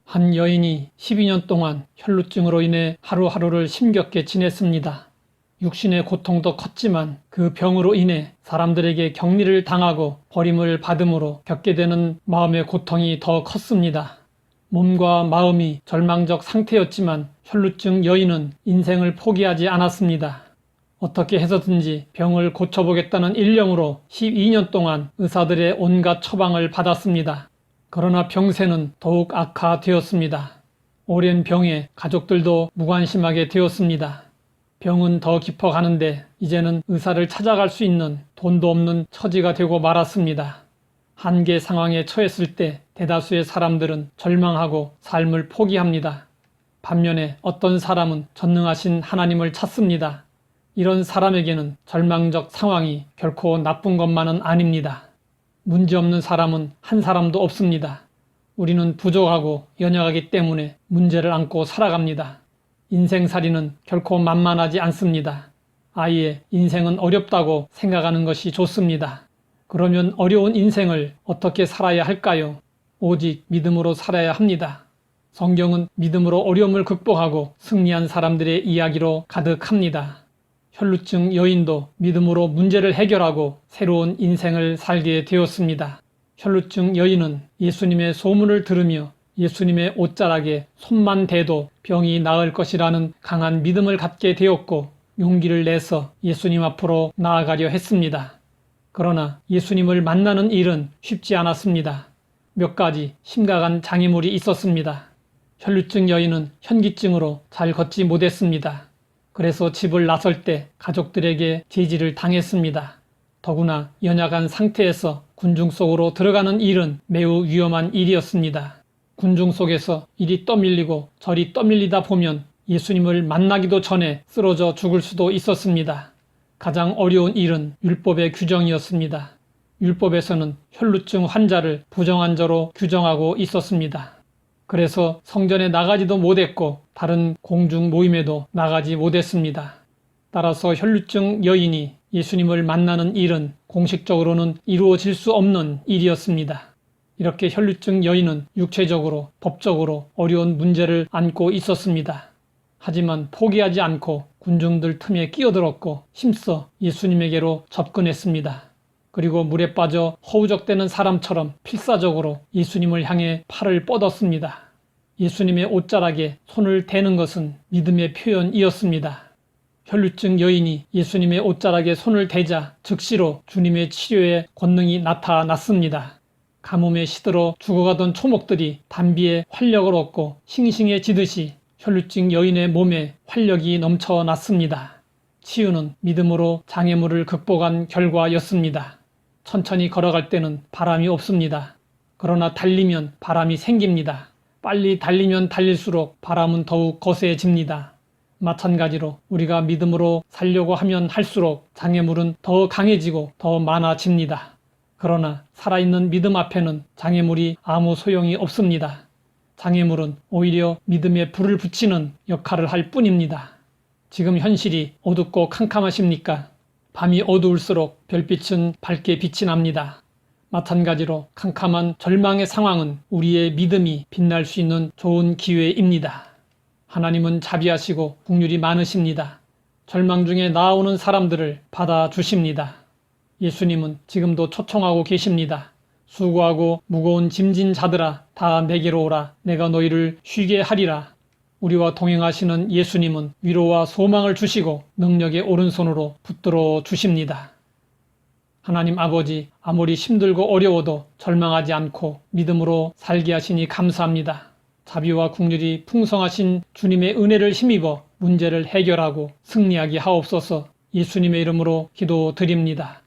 한 여인이 12년 동안 혈루증으로 인해 하루하루를 힘겹게 지냈습니다. 육신의 고통도 컸지만 그 병으로 인해 사람들에게 격리를 당하고 버림을 받음으로 겪게 되는 마음의 고통이 더 컸습니다. 몸과 마음이 절망적 상태였지만 혈루증 여인은 인생을 포기하지 않았습니다. 어떻게 해서든지 병을 고쳐보겠다는 일념으로 12년 동안 의사들의 온갖 처방을 받았습니다. 그러나 병세는 더욱 악화되었습니다. 오랜 병에 가족들도 무관심하게 되었습니다. 병은 더 깊어가는데 이제는 의사를 찾아갈 수 있는 돈도 없는 처지가 되고 말았습니다. 한계 상황에 처했을 때 대다수의 사람들은 절망하고 삶을 포기합니다. 반면에 어떤 사람은 전능하신 하나님을 찾습니다. 이런 사람에게는 절망적 상황이 결코 나쁜 것만은 아닙니다. 문제없는 사람은 한 사람도 없습니다. 우리는 부족하고 연약하기 때문에 문제를 안고 살아갑니다. 인생살이는 결코 만만하지 않습니다. 아예 인생은 어렵다고 생각하는 것이 좋습니다. 그러면 어려운 인생을 어떻게 살아야 할까요? 오직 믿음으로 살아야 합니다. 성경은 믿음으로 어려움을 극복하고 승리한 사람들의 이야기로 가득합니다. 혈루증 여인도 믿음으로 문제를 해결하고 새로운 인생을 살게 되었습니다. 혈루증 여인은 예수님의 소문을 들으며 예수님의 옷자락에 손만 대도 병이 나을 것이라는 강한 믿음을 갖게 되었고 용기를 내서 예수님 앞으로 나아가려 했습니다. 그러나 예수님을 만나는 일은 쉽지 않았습니다. 몇 가지 심각한 장애물이 있었습니다. 혈루증 여인은 현기증으로 잘 걷지 못했습니다. 그래서 집을 나설 때 가족들에게 제지를 당했습니다. 더구나 연약한 상태에서 군중 속으로 들어가는 일은 매우 위험한 일이었습니다. 군중 속에서 이리 떠밀리고 저리 떠밀리다 보면 예수님을 만나기도 전에 쓰러져 죽을 수도 있었습니다. 가장 어려운 일은 율법의 규정이었습니다. 율법에서는 혈루증 환자를 부정한 자로 규정하고 있었습니다. 그래서 성전에 나가지도 못했고 다른 공중 모임에도 나가지 못했습니다. 따라서 혈루증 여인이 예수님을 만나는 일은 공식적으로는 이루어질 수 없는 일이었습니다. 이렇게 혈루증 여인은 육체적으로, 법적으로 어려운 문제를 안고 있었습니다. 하지만 포기하지 않고 군중들 틈에 끼어들었고 힘써 예수님에게로 접근했습니다. 그리고 물에 빠져 허우적대는 사람처럼 필사적으로 예수님을 향해 팔을 뻗었습니다. 예수님의 옷자락에 손을 대는 것은 믿음의 표현이었습니다. 혈루증 여인이 예수님의 옷자락에 손을 대자 즉시로 주님의 치료의 권능이 나타났습니다. 가뭄에 시들어 죽어가던 초목들이 단비에 활력을 얻고 싱싱해지듯이 혈루증 여인의 몸에 활력이 넘쳐났습니다. 치유는 믿음으로 장애물을 극복한 결과였습니다. 천천히 걸어갈 때는 바람이 없습니다. 그러나 달리면 바람이 생깁니다. 빨리 달리면 달릴수록 바람은 더욱 거세집니다. 마찬가지로 우리가 믿음으로 살려고 하면 할수록 장애물은 더 강해지고 더 많아집니다. 그러나 살아있는 믿음 앞에는 장애물이 아무 소용이 없습니다. 장애물은 오히려 믿음에 불을 붙이는 역할을 할 뿐입니다. 지금 현실이 어둡고 캄캄하십니까? 밤이 어두울수록 별빛은 밝게 빛이 납니다. 마찬가지로 캄캄한 절망의 상황은 우리의 믿음이 빛날 수 있는 좋은 기회입니다. 하나님은 자비하시고 긍휼이 많으십니다. 절망 중에 나아오는 사람들을 받아주십니다. 예수님은 지금도 초청하고 계십니다. 수고하고 무거운 짐진 자들아 다 내게로 오라. 내가 너희를 쉬게 하리라. 우리와 동행하시는 예수님은 위로와 소망을 주시고 능력의 오른손으로 붙들어 주십니다. 하나님 아버지, 아무리 힘들고 어려워도 절망하지 않고 믿음으로 살게 하시니 감사합니다. 자비와 긍휼이 풍성하신 주님의 은혜를 힘입어 문제를 해결하고 승리하게 하옵소서. 예수님의 이름으로 기도드립니다.